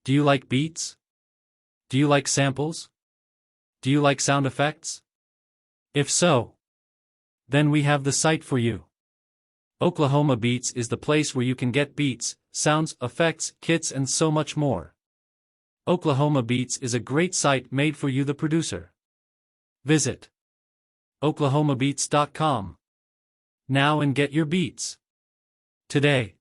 Do you like beats? Do you like samples? Do you like sound effects? If so, then we have the site for you. Oklahoma Beats is the place where you can get beats, sounds, effects, kits and so much more. Oklahoma Beats is a great site made for you, the producer. Visit oklahomabeats.com now and get your beats today.